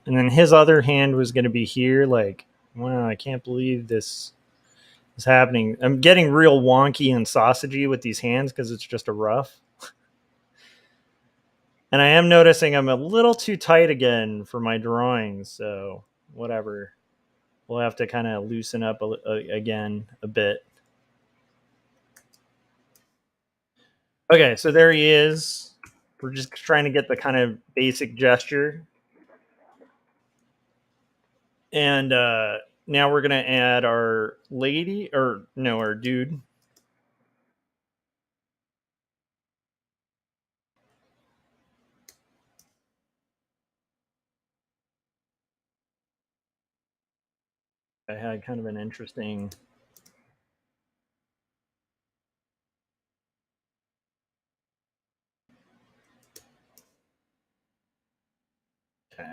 And then his other hand was going to be here. Like, wow, I can't believe this is happening. I'm getting real wonky and sausagey with these hands because it's just a rough. And I am noticing I'm a little too tight again for my drawings. So whatever. We'll have to kind of loosen up again a bit. Okay, so there he is. We're just trying to get the kind of basic gesture. And now we're going to add our lady, or no, our dude. I had kind of an interesting... Okay.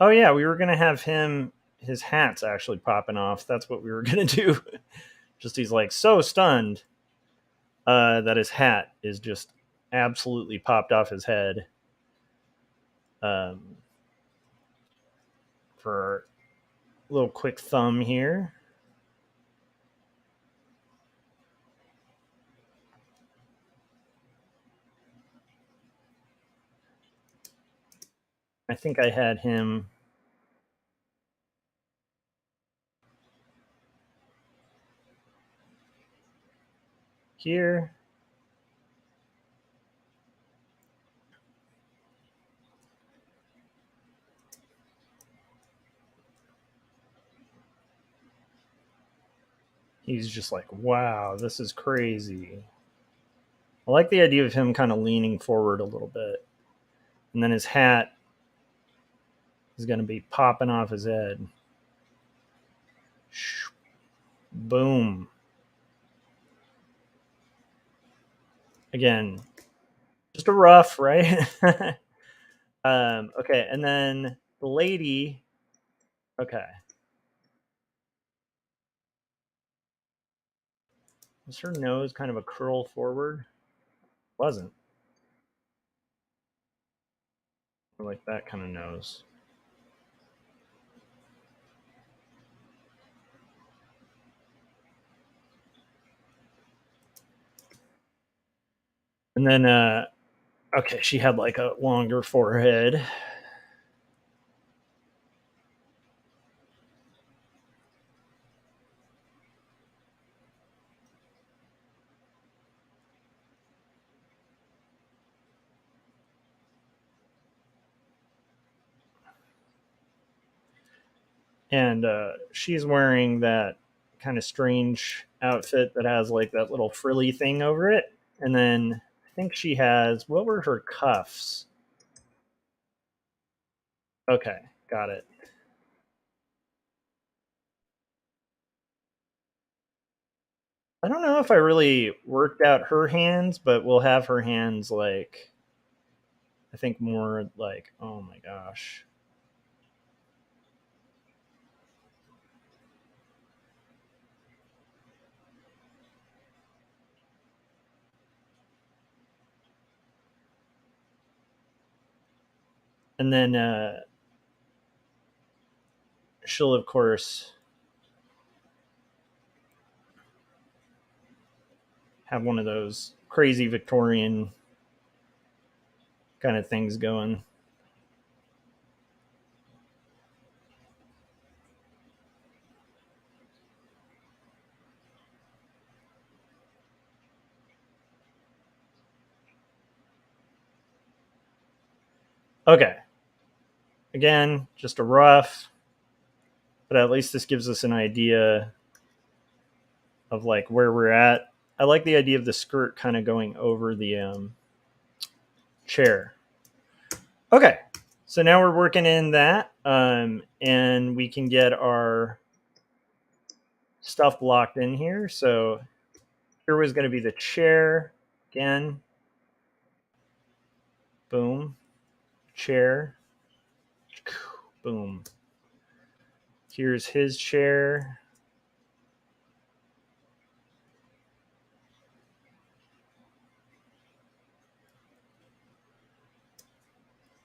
Oh yeah, we were gonna have his hat's actually popping off. That's what we were gonna do. Just he's like so stunned that his hat is just absolutely popped off his head. For a little quick thumb here. I think I had him here. He's just like, wow, this is crazy. I like the idea of him kind of leaning forward a little bit. And then his hat is going to be popping off his head. Boom. Again, just a rough, right? Okay, and then the lady. Okay. Was her nose kind of a curl forward? Wasn't. Like that kind of nose. And then, okay, she had like a longer forehead. And she's wearing that kind of strange outfit that has like that little frilly thing over it. And then I think she has, what were her cuffs? Okay, got it. I don't know if I really worked out her hands, but we'll have her hands like, I think more like, oh my gosh. And then she'll, of course, have one of those crazy Victorian kind of things going. Okay. Again, just a rough, but at least this gives us an idea of like where we're at. I like the idea of the skirt kind of going over the chair. Okay, so now we're working in that, and we can get our stuff locked in here. So here was going to be the chair again. Boom. Chair. Boom. Here's his chair.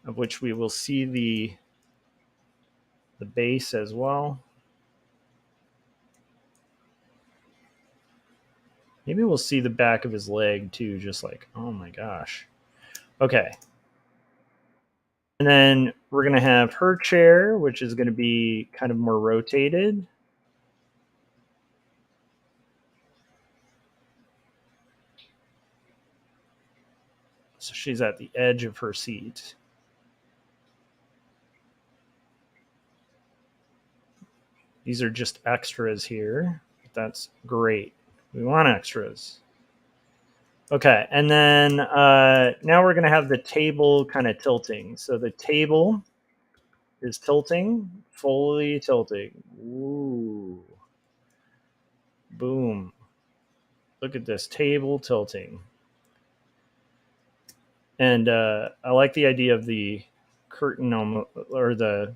Of which we will see the base as well. Maybe we'll see the back of his leg too, just like, oh my gosh. Okay. And then we're going to have her chair, which is going to be kind of more rotated. So she's at the edge of her seat. These are just extras here. That's great. We want extras. Okay, and then now we're going to have the table kind of tilting. So the table is tilting, fully tilting. Ooh. Boom. Look at this table tilting. And I like the idea of the curtain or the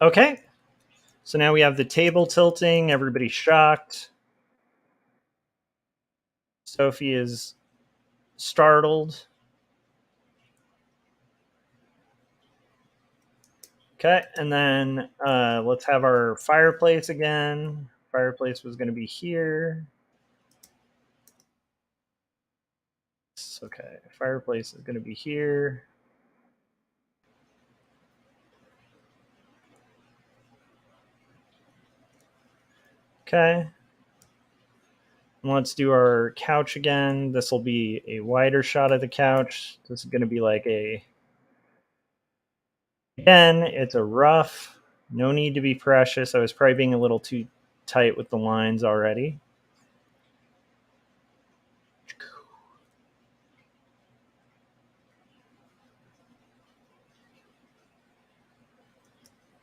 okay. So now we have the table tilting. Everybody's shocked. Sophie is startled. Okay, and then let's have our fireplace again. Fireplace was going to be here. Okay, fireplace is going to be here. Okay. And let's do our couch again. This will be a wider shot of the couch. This is going to be like a... Again, it's a rough. No need to be precious. I was probably being a little too tight with the lines already.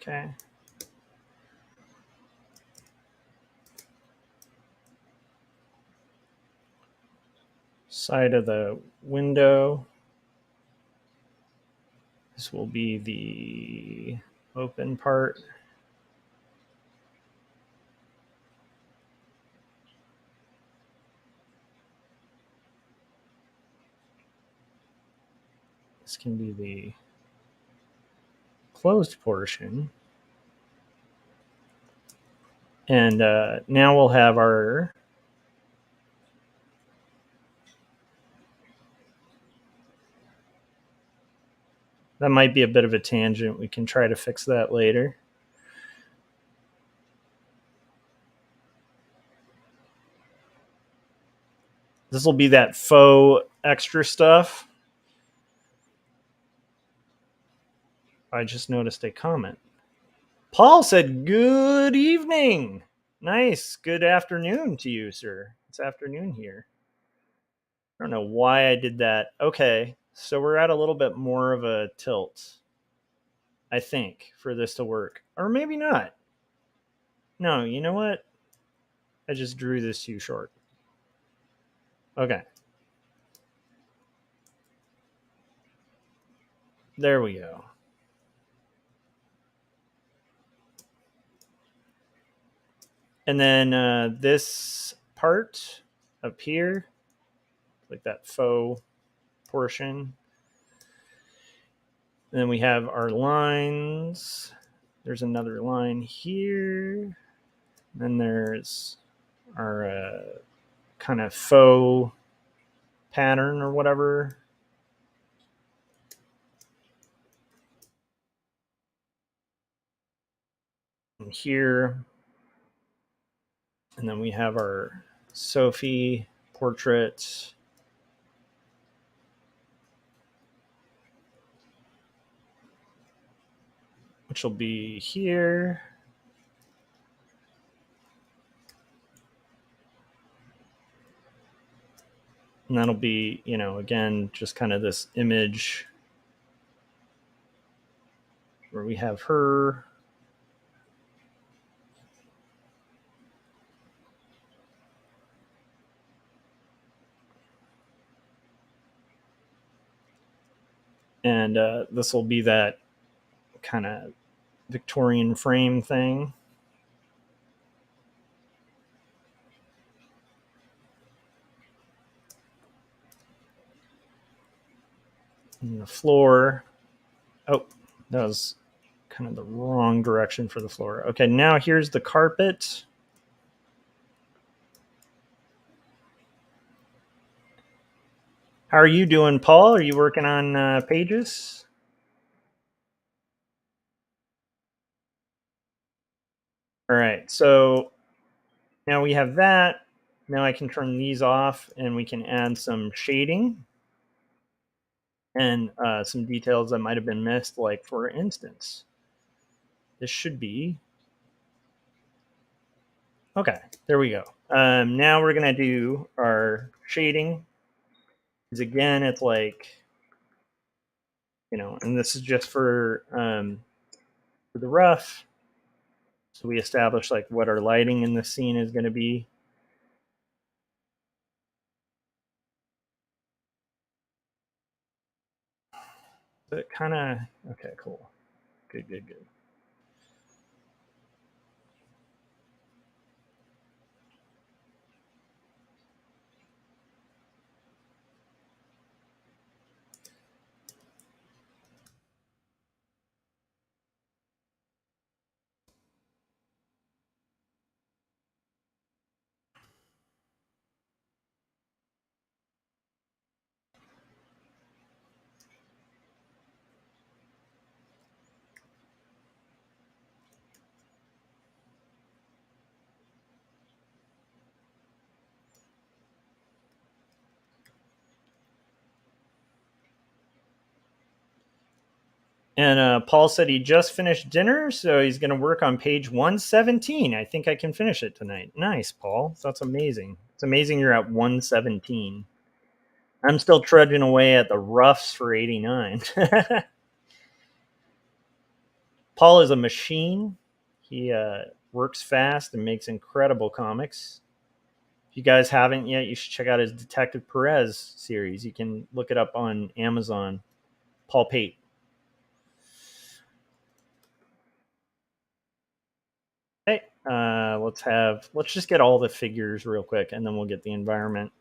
Okay. Side of the window. This will be the open part. This can be the closed portion. And now we'll have our... That might be a bit of a tangent. We can try to fix that later. This will be that faux extra stuff. I just noticed a comment. Paul said, good evening. Nice. Good afternoon to you, sir. It's afternoon here. I don't know why I did that. Okay. So we're at a little bit more of a tilt, I think, for this to work. Or maybe not. No, you know what? I just drew this too short. Okay. There we go. And then this part up here, like that faux portion. And then we have our lines. There's another line here. Then there's our kind of faux pattern or whatever. And here. And then we have our Sophie portrait. Which will be here. And that'll be, you know, again, just kind of this image where we have her. And this will be that kind of Victorian frame thing. And the floor. Oh, that was kind of the wrong direction for the floor. Okay, now here's the carpet. How are you doing, Paul? Are you working on pages? All right, so now we have that. Now I can turn these off and we can add some shading and some details that might have been missed. Like, for instance, this should be, okay, there we go. Now we're gonna do our shading. Because again, it's like, you know, and this is just for the rough. So we establish like what our lighting in the scene is going to be. But kind of, okay, cool. Good, good, good. And Paul said he just finished dinner, so he's going to work on page 117. I think I can finish it tonight. Nice, Paul. That's amazing. It's amazing you're at 117. I'm still trudging away at the roughs for 89. Paul is a machine. He works fast and makes incredible comics. If you guys haven't yet, you should check out his Detective Perez series. You can look it up on Amazon. Paul Pate. Hey, let's just get all the figures real quick, and then we'll get the environment.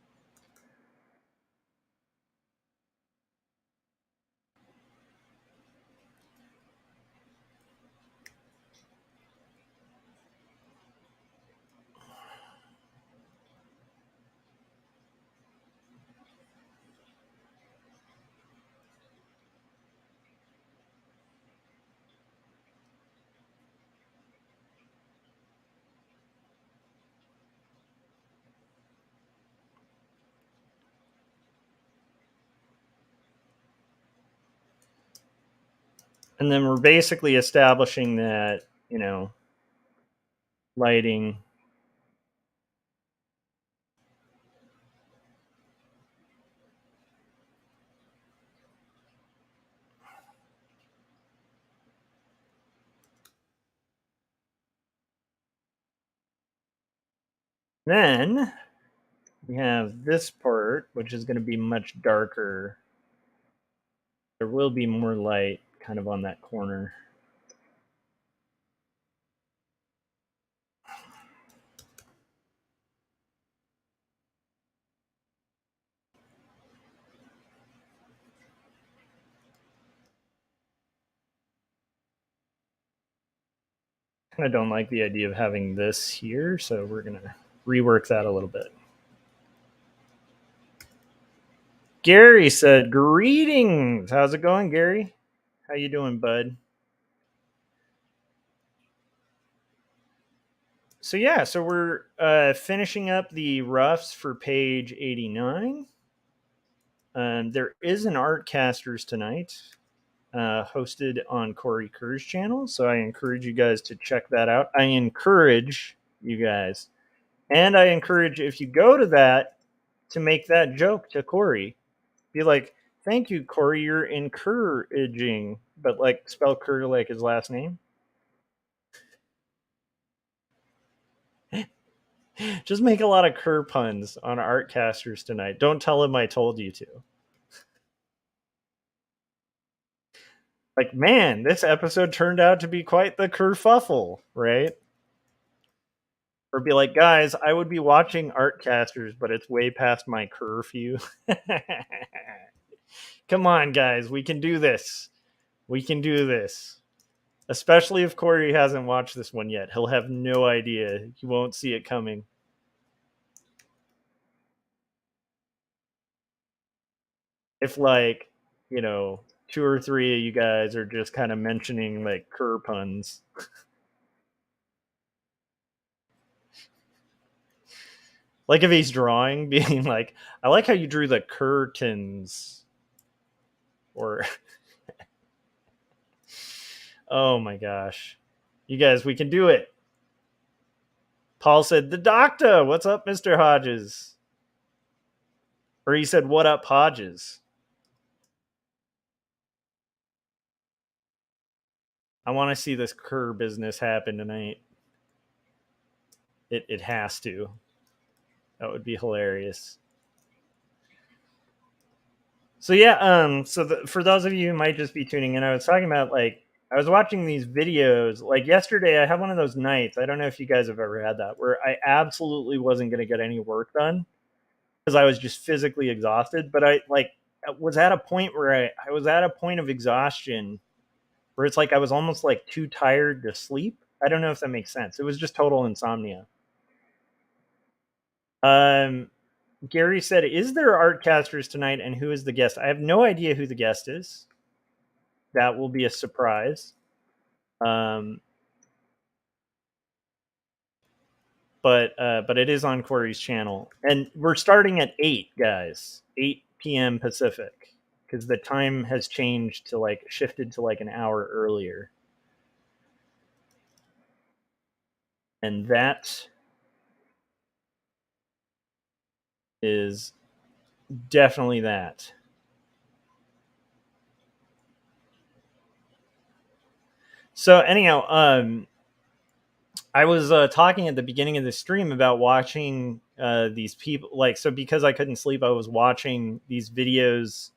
And then we're basically establishing that, you know, lighting. Then we have this part, which is going to be much darker. There will be more light kind of on that corner. I don't like the idea of having this here, so we're going to rework that a little bit. Gary said, "Greetings. How's it going, Gary? How you doing, bud?" So yeah, so we're finishing up the roughs for page 89. There is an Artcasters tonight, hosted on Corey Kerr's channel, so I encourage you guys to check that out. I encourage you guys, and I encourage, if you go to that, to make that joke to Corey. Be like, "Thank you, Corey, you're encouraging," but like spell Kerr like his last name. Just make a lot of Kerr puns on Artcasters tonight. Don't tell him I told you to. Like, man, this episode turned out to be quite the kerfuffle, right? Or be like, guys, I would be watching Artcasters, but it's way past my curfew. Come on, guys, we can do this. We can do this. Especially if Corey hasn't watched this one yet. He'll have no idea. He won't see it coming. If, like, you know, 2 or 3 of you guys are just kind of mentioning, like, Kerr puns. Like if he's drawing, being like, "I like how you drew the curtains." Or, oh my gosh. You guys, we can do it. Paul said, "The doctor. What's up, Mr. Hodges?" Or he said, "What up, Hodges?" I want to see this Kerr business happen tonight. It has to. That would be hilarious. So yeah, for those of you who might just be tuning in, I was talking about, like, I was watching these videos. Like yesterday, I had one of those nights. I don't know if you guys have ever had that, where I absolutely wasn't going to get any work done because I was just physically exhausted. But I was at a point where I was at a point of exhaustion where it's like I was almost like too tired to sleep. I don't know if that makes sense. It was just total insomnia. Gary said, "Is there Artcasters tonight, and who is the guest?" I have no idea who the guest is. That will be a surprise. But it is on Corey's channel, and we're starting at 8, guys. 8 p.m. Pacific, because the time has changed to, like, shifted to like an hour earlier, and that is definitely that. So anyhow, I was talking at the beginning of the stream about watching these people, like, so because I couldn't sleep, I was watching these videos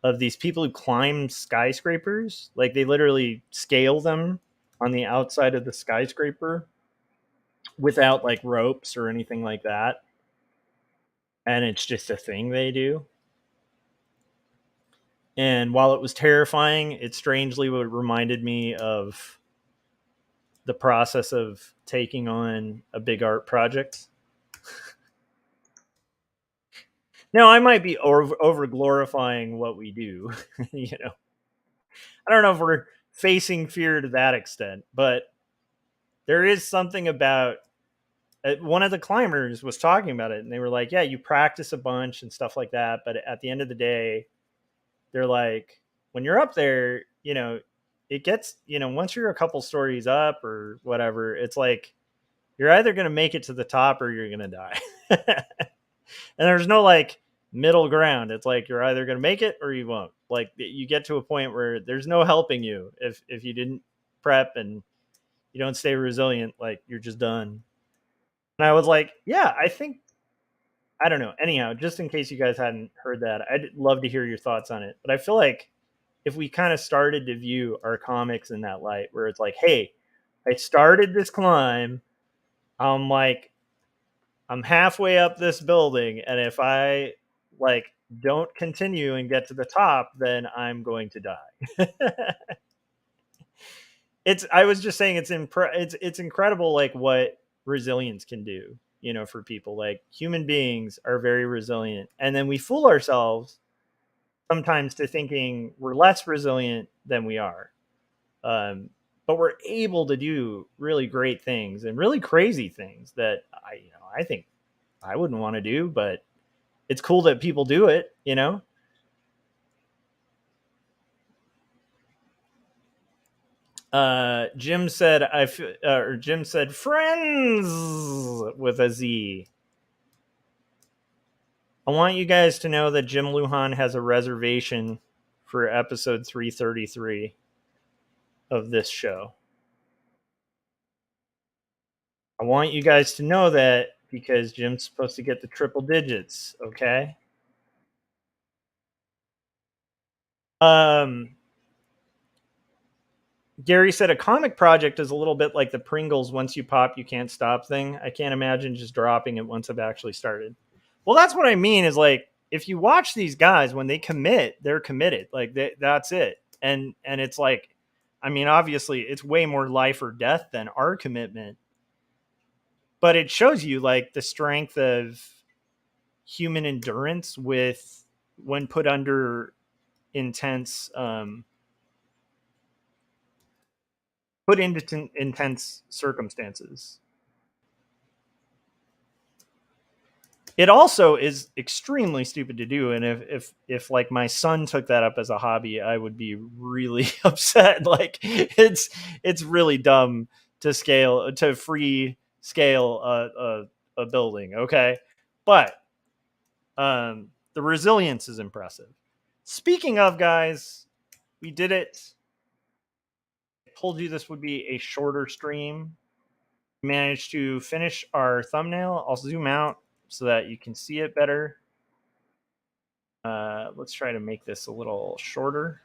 of these people who climb skyscrapers. Like, they literally scale them on the outside of the skyscraper without, like, ropes or anything like that. And it's just a thing they do. And while it was terrifying, it strangely reminded me of the process of taking on a big art project. Now, I might be over glorifying what we do. You know, I don't know if we're facing fear to that extent, but there is something about one of the climbers was talking about it, and they were like, "Yeah, you practice a bunch and stuff like that, but at the end of the day, they're like, when you're up there, you know, it gets, you know, once you're a couple stories up or whatever, it's like you're either going to make it to the top or you're going to die." And there's no, like, middle ground. It's like you're either going to make it or you won't. Like, you get to a point where there's no helping you if you didn't prep and you don't stay resilient. Like, you're just done. And I was like, yeah, I don't know. Anyhow, just in case you guys hadn't heard that, I'd love to hear your thoughts on it. But I feel like if we kind of started to view our comics in that light, where it's like, hey, I started this climb, I'm like, I'm halfway up this building, and if I like don't continue and get to the top, then I'm going to die. I was just saying it's incredible like what resilience can do, for people. Like human beings are very resilient, and then we fool ourselves sometimes to thinking we're less resilient than we are. um, but we're able to do really great things and really crazy things that I think I wouldn't want to do, but it's cool that people do it. Jim said Jim said friends with a Z. I want you guys to know that Jim Lujan has a reservation for episode 333 of this show. I want you guys to know that because Jim's supposed to get the triple digits, okay? Gary said a comic project is a little bit like the Pringles once you pop, you can't stop thing. I can't imagine just dropping it once I've actually started. Well, that's what I mean is like if you watch these guys when they commit, they're committed. Like that's it. And it's like, I mean, obviously it's way more life or death than our commitment. But it shows you like the strength of human endurance with when put under intense put into intense circumstances. It also is extremely stupid to do, and if like my son took that up as a hobby, I would be really upset. Like it's really dumb to free scale a building, okay? But the resilience is impressive. Speaking of, guys, we did it. I told you this would be a shorter stream. We managed to finish our thumbnail. I'll zoom out so that you can see it better. Let's try to make this a little shorter.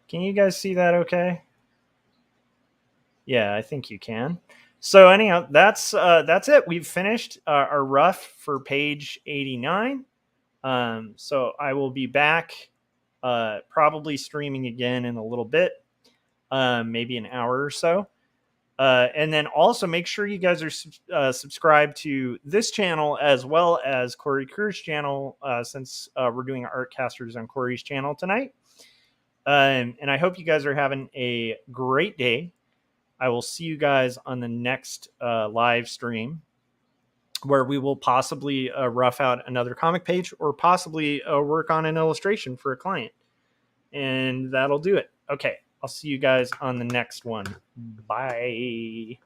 Can you guys see that okay? Yeah, I think you can. So anyhow, that's it. We've finished our rough for page 89. So I will be back probably streaming again in a little bit, maybe an hour or so. And then also make sure you guys are subscribed to this channel as well as Corey Kerr's channel, since we're doing Artcasters on Corey's channel tonight. And I hope you guys are having a great day. I will see you guys on the next live stream where we will possibly rough out another comic page or possibly work on an illustration for a client. And that'll do it. Okay. I'll see you guys on the next one. Bye.